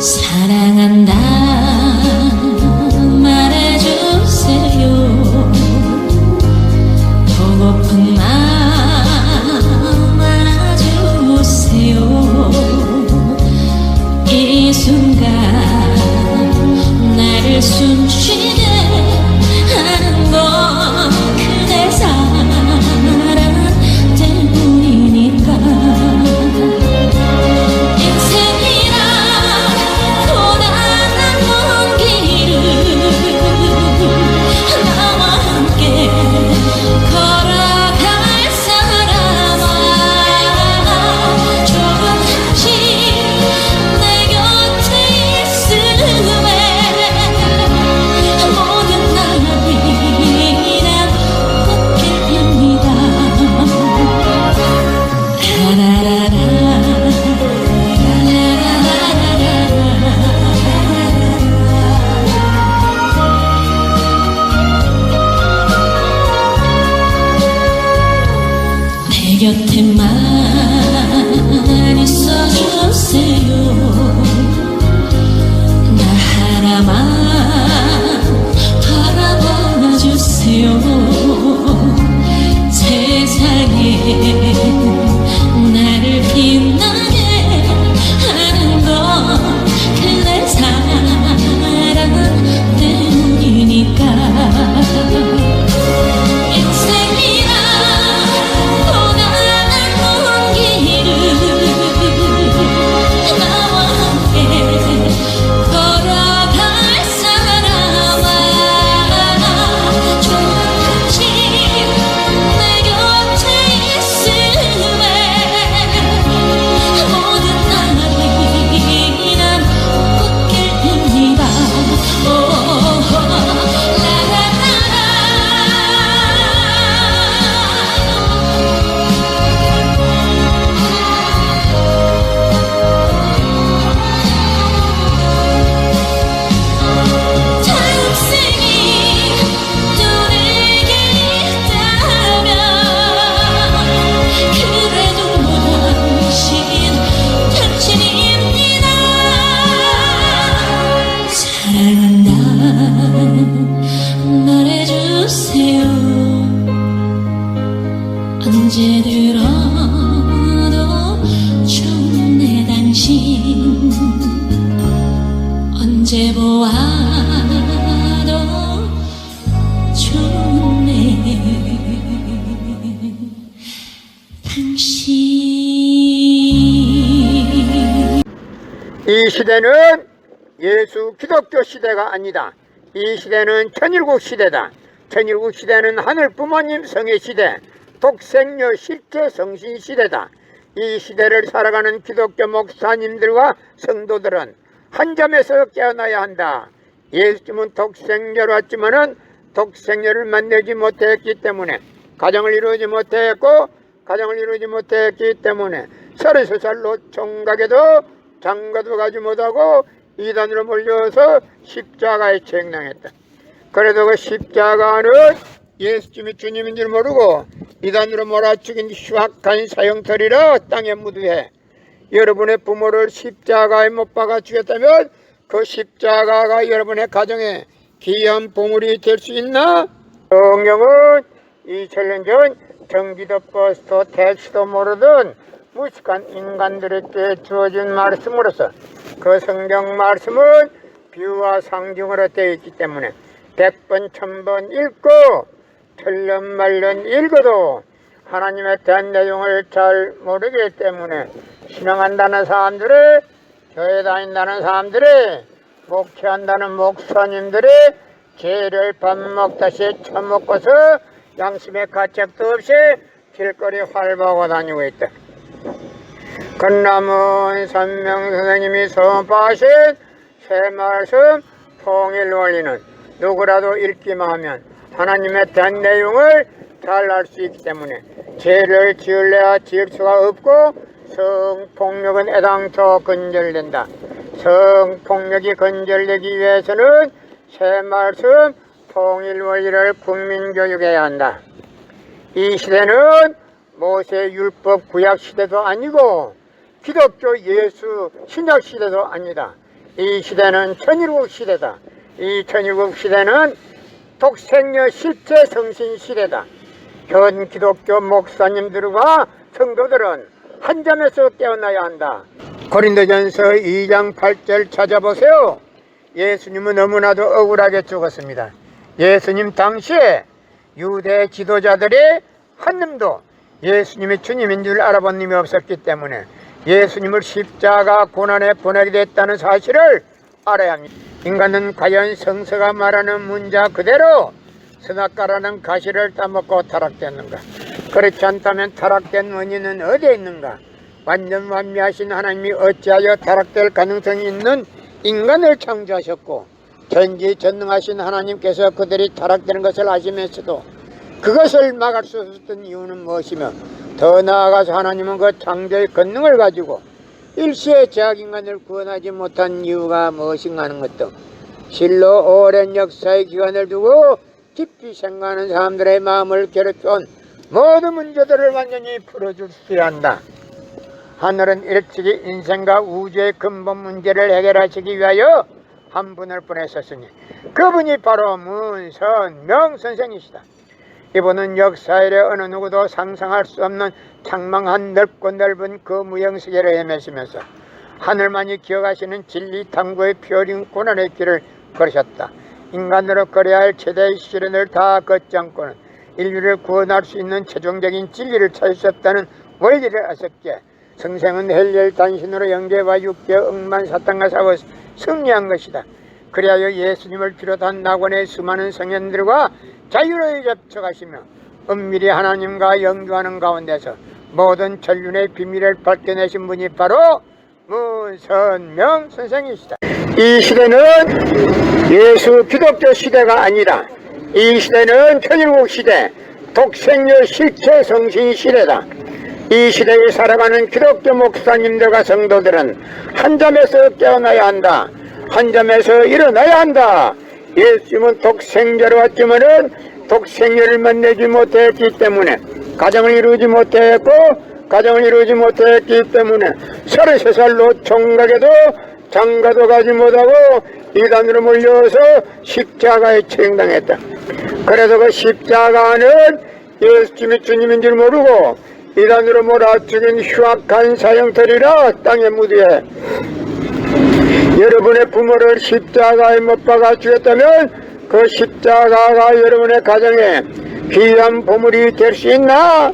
사랑한다 말해주세요. 보고픈 마음 알아주세요. 이 순간 나를 숨쉬게 하는 건 그대 사랑 때문이니까. 곁에만 있어주세요. 나 하나만 바라봐주세요. 세상에 나를 빛나게 하는 건 그대 사랑 때문이니까. 사랑한다 말해주세요. 언제 들어도 좋네 당신. 언제 보아도 좋네 당신. 이 시대는 예수 기독교 시대가 아니다. 이 시대는 천일국 시대다. 천일국 시대는 하늘 부모님 성의 시대, 독생녀 실제 성신 시대다. 이 시대를 살아가는 기독교 목사님들과 성도들은 한 점에서 깨어나야 한다. 예수님은 독생녀로 왔지만은 독생녀를 만나지 못했기 때문에 가정을 이루지 못했고, 가정을 이루지 못했기 때문에 33살로 총각에도 장가도 가지 못하고 이단으로 몰려서 십자가에 책망했다. 그래도 그 십자가는 예수님이 주님인 줄 모르고 이단으로 몰아죽인 흉악한 사형터리라 땅에 묻으해. 여러분의 부모를 십자가에 못 박아 죽였다면 그 십자가가 여러분의 가정에 귀한 보물이 될 수 있나? 성경은 2000년 전 경기도 버스도 택시도 모르던 무식한 인간들에게 주어진 말씀으로서 그 성경 말씀은 비유와 상징으로 되어 있기 때문에 100번 1000번 읽고 틀린 말론 읽어도 하나님에 대한 내용을 잘 모르기 때문에 신앙한다는 사람들이, 교회 다닌다는 활동들이, 목회한다는 목사님들이 죄를 밥 먹다시 처먹고서 양심의 가책도 없이 길거리 활보하고 다니고 있다. 건남은 선명 선생님이 선포하신 새 말씀 통일 원리는 누구라도 읽기만 하면 하나님에 대한 내용을 잘 알 수 있기 때문에 죄를 지을래야 지을 수가 없고 성폭력은 애당초 건절된다. 성폭력이 건절되기 위해서는 새 말씀 통일 원리를 국민교육해야 한다. 이 시대는 모세 율법 구약 시대도 아니고 기독교 예수 신약 시대도 아니다. 이 시대는 천일국 시대다. 이 천일국 시대는 독생녀 실제 성신 시대다. 현 기독교 목사님들과 성도들은 한 점에서 깨어나야 한다. 고린도전서 2장 8절 찾아보세요. 예수님은 너무나도 억울하게 죽었습니다. 예수님 당시에 유대 지도자들이 한 놈도 예수님이 주님인 줄 알아본 놈이 없었기 때문에 예수님을 십자가 고난에 보내게 됐다는 사실을 알아야 합니다. 인간은 과연 성서가 말하는 문자 그대로 선악과라는 가시를 따먹고 타락됐는가? 그렇지 않다면 타락된 원인은 어디에 있는가? 완전 완미하신 하나님이 어찌하여 타락될 가능성이 있는 인간을 창조하셨고 전지전능하신 하나님께서 그들이 타락되는 것을 아시면서도 그것을 막을 수 없었던 이유는 무엇이며, 더 나아가서 하나님은 그 창조의 권능을 가지고 일시에 제약인간을 구원하지 못한 이유가 무엇인가 하는 것도 실로 오랜 역사의 기간을 두고 깊이 생각하는 사람들의 마음을 괴롭혀온 모든 문제들을 완전히 풀어주셔야 한다. 하늘은 일찍이 인생과 우주의 근본 문제를 해결하시기 위하여 한 분을 보내셨으니 그분이 바로 문선명 선생이시다. 이분은 역사 이래 어느 누구도 상상할 수 없는 창망한 넓고 넓은 그 무형세계를 헤매시면서 하늘만이 기억하시는 진리 탐구의 피어린 고난의 길을 걸으셨다. 인간으로 걸어야 할 최대의 시련을 다 걷지 않고는 인류를 구원할 수 있는 최종적인 진리를 찾을 수 없다는 원리를 아셨기에 성생은 헬리엘 단신으로 영계와 육계 억만 사탄과 싸워 승리한 것이다. 그리하여 예수님을 비롯한 낙원의 수많은 성현들과 자유로이 접촉하시며 은밀히 하나님과 영주하는 가운데서 모든 전륜의 비밀을 밝혀내신 분이 바로 문선명 선생이시다. 이 시대는 예수 기독교 시대가 아니라 이 시대는 천일국 시대, 독생녀 실체 성신 시대다. 이 시대에 살아가는 기독교 목사님들과 성도들은 한 점에서 깨어나야 한다. 한 점에서 일어나야 한다. 예수님은 독생자로 왔지만은 독생녀를 만나지 못했기 때문에 가정을 이루지 못했고 가정을 이루지 못했기 때문에 33살로 총각에도 장가도 가지 못하고 이단으로 몰려서 십자가에 처형당했다. 그래서 그 십자가는 예수님이 주님인 줄 모르고 이단으로 몰아 죽인 흉악한 사형터리라 땅에 무디에 여러분의 부모를 십자가에 못 박아 죽였다면 그 십자가가 여러분의 가정에 귀한 보물이 될 수 있나?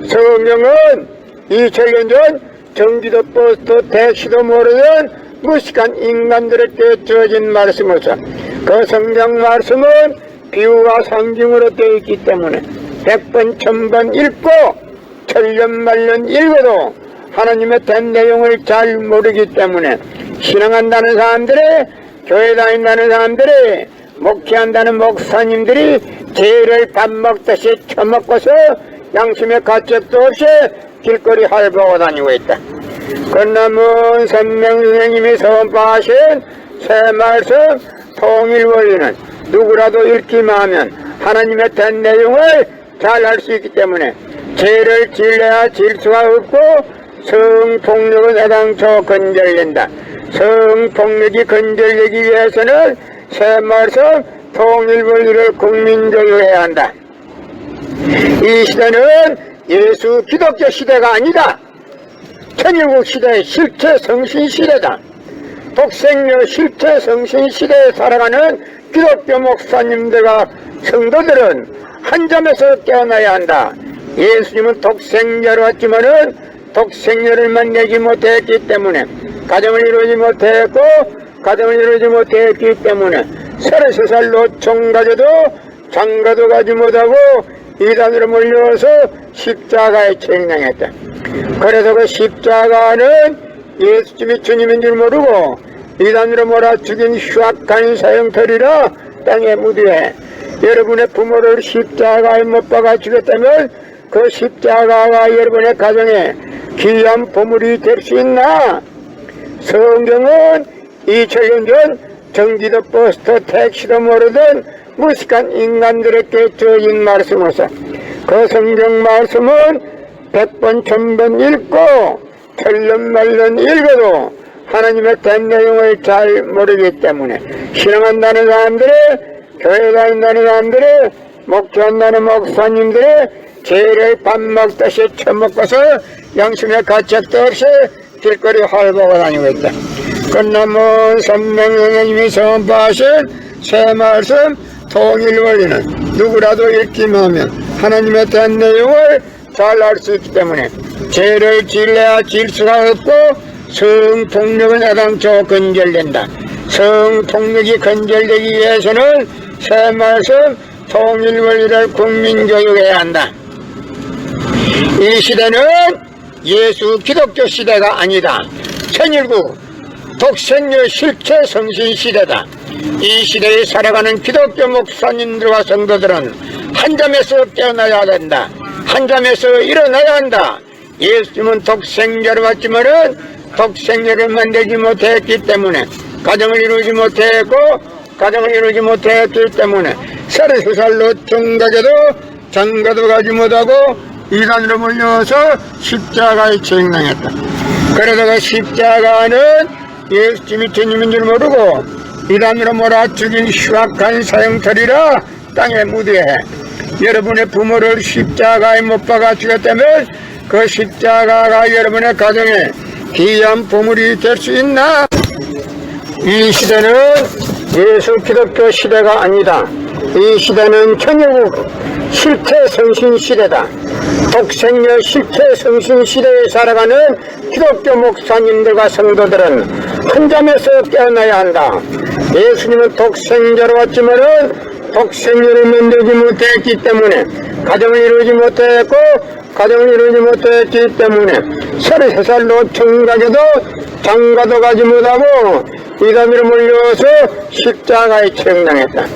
성경은 2000년 전 전기도 버스도 택시도 모르는 무식한 인간들에게 주어진 말씀으로서 그 성경 말씀은 비유와 상징으로 되어 있기 때문에 100번 1000번 읽고 천년만년 읽어도 하나님의 된 내용을 잘 모르기 때문에 신앙한다는 사람들이, 교회 다닌다는 사람들이, 목회한다는 목사님들이 죄를 밥 먹듯이 처먹고서 양심의 가책도 없이 길거리 할보고 다니고 있다. 건남은 선명 선생님이 선포하신 새 말씀 통일 원리는 누구라도 읽기만 하면 하나님의 된 내용을 잘 알 수 있기 때문에 죄를 질려야 질 수가 없고 성폭력은 애당초 건절된다. 성폭력이 건절되기 위해서는 새 말씀 통일 원리를 국민적으로 해야 한다. 이 시대는 예수 기독교 시대가 아니다. 천일국 시대의 실체 성신 시대다. 독생녀 실체 성신 시대에 살아가는 기독교 목사님들과 성도들은 한 점에서 깨어나야 한다. 예수님은 독생자로 왔지만은 독생녀를 만나지 못했기 때문에 가정을 이루지 못했고 가정을 이루지 못했기 때문에 33살로 총가져도 장가도 가지 못하고 이단으로 몰려서 십자가에 처형당했다. 그래서 그 십자가는 예수님이 주님인 줄 모르고 이단으로 몰아 죽인 흉악한 사형터리라 땅에 무디에 여러분의 부모를 십자가에 못 박아 죽였다면 그 십자가가 여러분의 가정에 귀한 보물이 될 수 있나? 성경은 2000년 전 전기도 버스도 택시도 모르던 무식한 인간들에게 주어진 말씀으로서 그 성경 말씀은 100번 1000번 읽고 천년만년 읽어도 하나님의 된 내용을 잘 모르기 때문에 신앙한다는 사람들이, 교회 다닌다는 사람들이, 목회한다는 목사님들이 죄를 밥 먹듯이 처먹고서 양심의 가책도 없이 길거리 활보고 다니고 있다. 끝나면 선명선생님이 선포하신 새 말씀 통일 원리는 누구라도 읽기만 하면 하나님의 대한 내용을 잘 알 수 있기 때문에 죄를 질래야 질 수가 없고 성폭력은 애당초 건절된다. 성폭력이 건절되기 위해서는 새 말씀 통일 원리를 국민교육해야 한다. 이 시대는 예수 기독교 시대가 아니다. 천일국 독생녀 실체 성신 시대다. 이 시대에 살아가는 기독교 목사님들과 성도들은 한 잠에서 깨어나야 된다. 한 잠에서 일어나야 한다. 예수님은 독생자로 왔지만은 독생자를 만들지 못했기 때문에 가정을 이루지 못했고 가정을 이루지 못했기 때문에 33살로 중각에도 장가도 가지 못하고 이단으로 몰려서 십자가에 직행당했다. 그래서 그 십자가는 예수님이 주님인 줄 모르고 이단으로 몰아 죽인 흉악한 사형터리라 땅에 묻어야 해. 여러분의 부모를 십자가에 못 박아 죽였다면 그 십자가가 여러분의 가정에 귀한 보물이 될 수 있나? 이 시대는 예수 기독교 시대가 아니다. 이 시대는 천일국 실체 성신 시대다. 독생녀 실체 성신 시대에 살아가는 기독교 목사님들과 성도들은 한 잠에서 깨어나야 한다. 예수님은 독생자로 왔지만은 독생녀를 만들지 못했기 때문에 가정을 이루지 못했고 가정을 이루지 못했기 때문에 33살로 청각에도 장가도 가지 못하고 이단으로 몰려서 십자가에 처형당했다.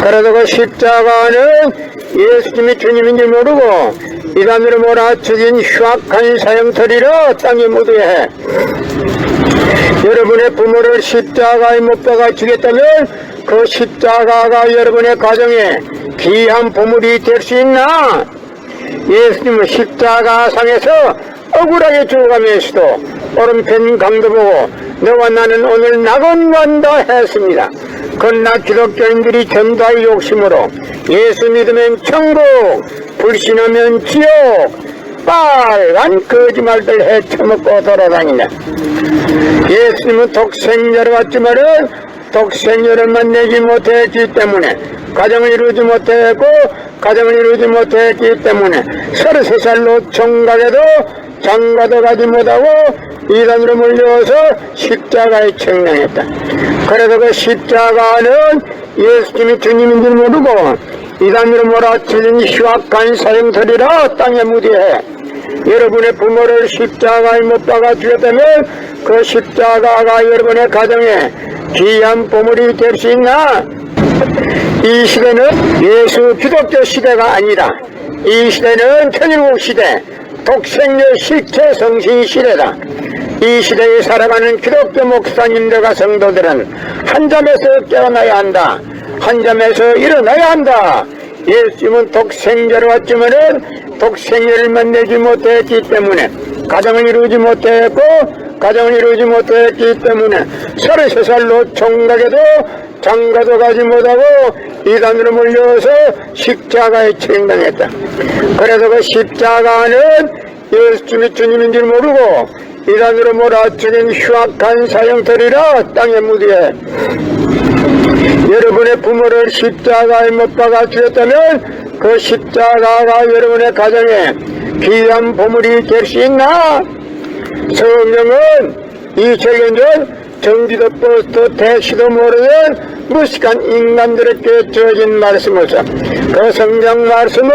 그래도 그 십자가는 예수님이 주님인 줄 모르고 이단으로 몰아 죽인 흉악한 사형터리라 땅에 묻어야 해. 여러분의 부모를 십자가에 못 박아 죽였다면 그 십자가가 여러분의 가정에 귀한 보물이 될 수 있나? 예수님은 십자가상에서 억울하게 죽어가면서도 오른편 강도 보고 너와 나는 오늘 낙원간다 했습니다. 그러나 기독교인들이 전도할 욕심으로 예수 믿으면 천국, 불신하면 지옥, 빨간 거짓말들 헤쳐먹고 돌아다니네. 예수님은 독생자로 왔지만은 독생녀를 만나지 못했기 때문에 가정을 이루지 못했고 가정을 이루지 못했기 때문에 33살로 총각에도 장가도 가지 못하고 이단으로 몰려서 십자가에 처형당했다. 그래서 그 십자가는 예수님이 주님인 줄 모르고 이단으로 몰아치는 흉악한 사형터리라 땅에 묻어야 해. 여러분의 부모를 십자가에 못 박아 죽였다면 그 십자가가 여러분의 가정에 귀한 보물이 될 수 있나? 이 시대는 예수 기독교 시대가 아니다. 이 시대는 천일국 시대, 독생녀 실체 성신 시대다. 이 시대에 살아가는 기독교 목사님들과 성도들은 한 잠에서 깨어나야 한다. 한 잠에서 일어나야 한다. 예수님은 독생자로 왔지만은 독생녀를 만나지 못했기 때문에 가정을 이루지 못했고 가정을 이루지 못했기 때문에 33살로 총각에도 장가도 가지 못하고 이단으로 몰려서 십자가에 처형당했다. 그래서 그 십자가는 예수님이 주님인 줄 모르고 이단으로 몰아치는 흉악한 사형터리라 땅에 묻어야 해. 여러분의 부모를 십자가에 못 박아 죽였다면 그 십자가가 여러분의 가정에 귀한 보물이 될 수 있나? 성경은 2000년 전 전기도 버스도 택시도 모르는 무식한 인간들에게 주어진 말씀으로서 그 성경 말씀은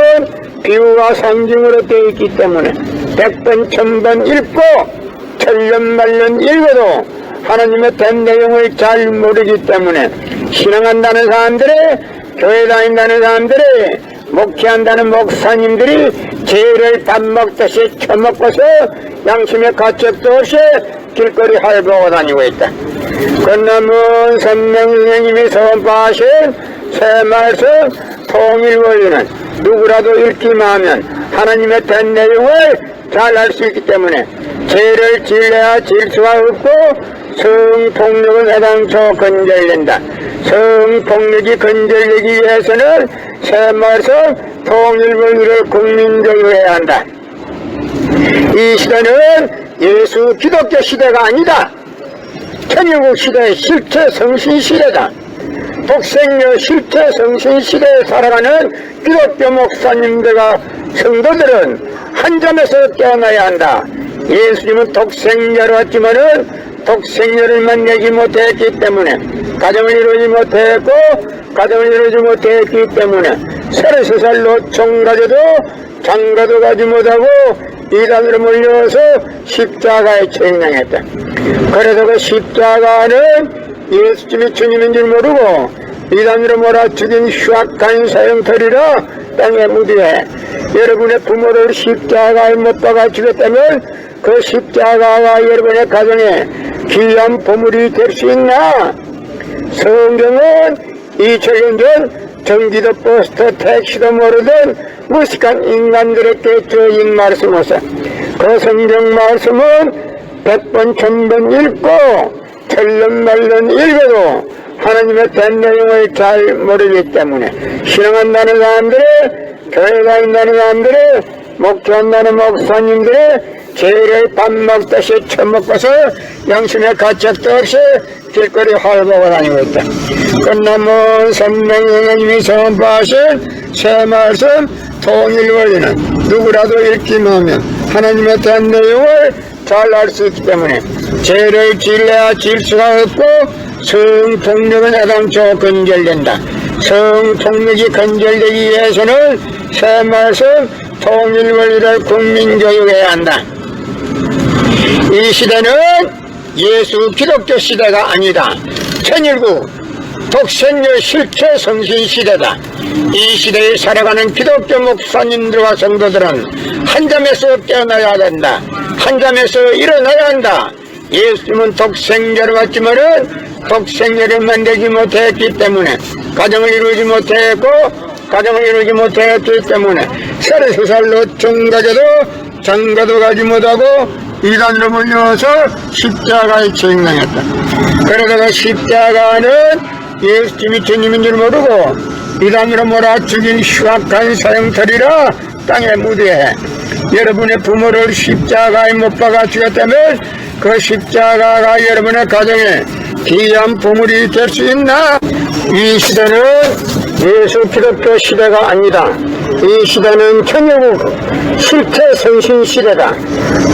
비유와 상징으로 되어 있기 때문에 100번 1000번 읽고 천년만년 읽어도 하나님의 된 내용을 잘 모르기 때문에 신앙한다는 사람들이, 교회 다닌다는 사람들이, 목회한다는 목사님들이 죄를 밥 먹듯이 처먹고서 양심의 가책도 없이 길거리 활보고 다니고 있다. 끝남은 선명선생님이 선포하신 새 말씀 통일 원리는 누구라도 읽기만 하면 하나님의 된 내용을 잘 알 수 있기 때문에 죄를 질래야 질 수가 없고 성폭력은 해당초 건절된다. 성폭력이 건절되기 위해서는 새말씀 통일본의를 국민적으로 해야 한다. 이 시대는 예수 기독교 시대가 아니다. 천일국 시대의 실체 성신 시대다. 독생녀 실체 성신 시대에 살아가는 기독교 목사님들과 성도들은 한 점에서 깨어나야 한다. 예수님은 독생녀로 왔지만은 독생녀를 만나지 못했기 때문에 가정을 이루지 못했고 가정을 이루지 못했기 때문에 33살 노총 가져도 장가도 가지 못하고 이단으로 몰려서 십자가에 책망했다. 그래서 그 십자가는 예수님이 주님인 줄 모르고 이단으로 몰아 죽인 흉악한 사형터리라 땅에 묻이해 여러분의 부모를 십자가에 못 박아 죽였다면 그 십자가가 여러분의 가정에 귀한 보물이 될 수 있나? 성경은 2000년 전 전기도 버스도 택시도 모르던 무식한 인간들에게 주어진 말씀으로서 그 성경 말씀은 100번 1000번 읽고 틀른말른 읽어도 하나님의 된 내용을 잘 모르기 때문에 신앙한다는 사람들의 교회 다닌다는 사람들의 목회한다는 목사님들의 죄를 밥 먹듯이 처먹고서 양심의 가책도 없이 길거리 활보고 다니고 있다. 끝남은 선명하님이 선포하신 새 말씀 통일원리는 누구라도 읽기만 하나님의 된 내용을 잘 알 수 있기 때문에 죄를 질래야 질 수가 없고 성폭력은 해당초 건절된다. 성폭력이 건절되기 위해서는 새 말씀 통일원리를 국민교육해야 한다. 이 시대는 예수 기독교 시대가 아니다. 천일국 독생녀 실체 성신 시대다. 이 시대에 살아가는 기독교 목사님들과 성도들은 한 점에서 깨어나야 된다. 한 점에서 일어나야 한다. 예수님은 독생자로 왔지만은 독생녀를 만들지 못했기 때문에 가정을 이루지 못했고 가정을 이루지 못했기 때문에 33살 노총 가져도 장가도 가지 못하고 이단으로 몰려서 십자가에 책망했다. 그러다가 십자가는 예수님이 주님인 줄 모르고 이단으로 몰아 죽인 흉악한 사형터리라 땅에 묻이해 여러분의 부모를 십자가에 못 박아 죽였다면 그 십자가가 여러분의 가정에 귀한 보물이 될 수 있나? 이 시대는 예수 기독교 시대가 아니다. 이 시대는 천일국 실체 성신 시대다.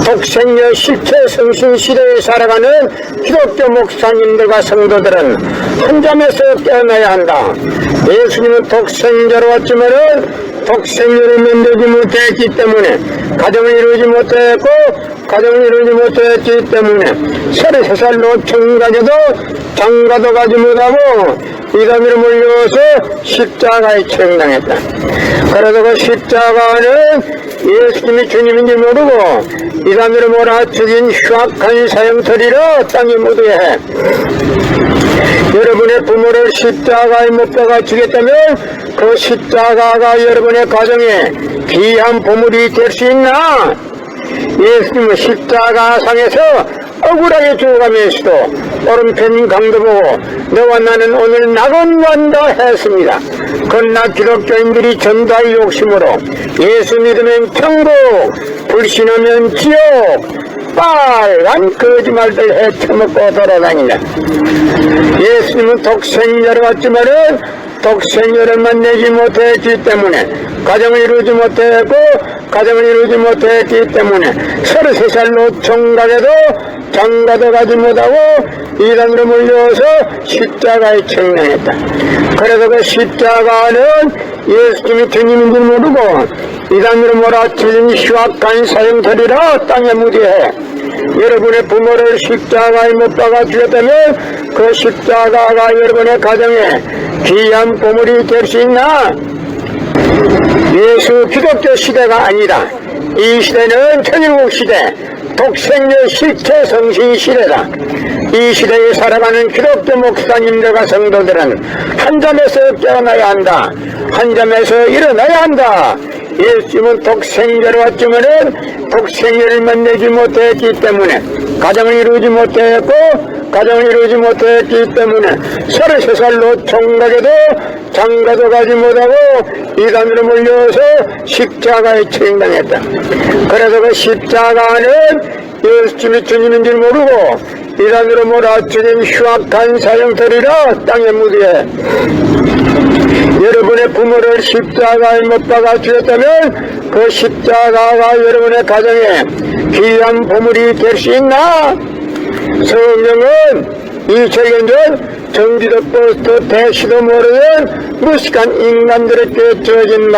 독생녀 실체 성신 시대에 살아가는 기독교 목사님들과 성도들은 한 점에서 깨어나야 한다. 예수님은 독생자로 왔지만은 독생녀를 만들지 못했기 때문에 가정을 이루지 못했고 가정을 이루지 못했기 때문에 33살 노총 가져도 장가도 가지 못하고 이단으로 몰려서 십자가에 책망했다. 그래서 그 십자가는 예수님이 주님인 줄 모르고 이단으로 몰아 죽인 흉악한 사형터리라 땅에 묻어야 여러분의 부모를 십자가에 못 박아 죽였다면 그 십자가가 여러분의 가정에 귀한 보물이 될 수 있나? 예수님은 십자가상에서 억울하게 죽어가면서도 오른편 강도 보고 너와 나는 오늘 낙원간다 했습니다. 그러나 기독교인들이 전도할 욕심으로 예수 믿으면 천국, 불신하면 지옥, 빨간 거짓말들 헤쳐먹고 돌아다닌다. 예수님은 독생자로 왔지만은 독생녀를 만나지 못했기 때문에 가정을 이루지 못했고 가정을 이루지 못했기 때문에 33살 노총 가져도 장가도 가지 못하고 이단으로 몰려서 십자가에 책망했다. 그래서 그 십자가는 예수님이 주님인 줄 모르고 이단으로 몰아치는 흉악한 사형터리라 땅에 묻이해 여러분의 부모를 십자가에 못 박아 죽였다면 그 십자가가 여러분의 가정에 귀한 보물이 될 수 있나? 예수 기독교 시대가 아니다. 이 시대는 천일국 시대, 독생녀 실체 성신 시대다. 이 시대에 살아가는 기독교 목사님들과 성도들은 한 점에서 깨어나야 한다. 한 점에서 일어나야 한다. 예수님은 독생자로 왔지만은 독생녀를 만나지 못했기 때문에 가정을 이루지 못했고 가정을 이루지 못했기 때문에 33살로 총각에도 장가도 가지 못하고 이단으로 몰려서 십자가에 처형당했다. 그래서 그 십자가 안은 예수님이 주님인 줄 모르고 이단으로 몰아치긴 흉악한 사형터리라 땅에 묻게. 여러분의 부모를 십자가에 못 박아 주셨다면 그 십자가가 여러분의 가정에 귀한 보물이 될 수 있나? 성경은 2000년 전 전기도 버스도 대시도 모르는 무식한 인간들에게 주어진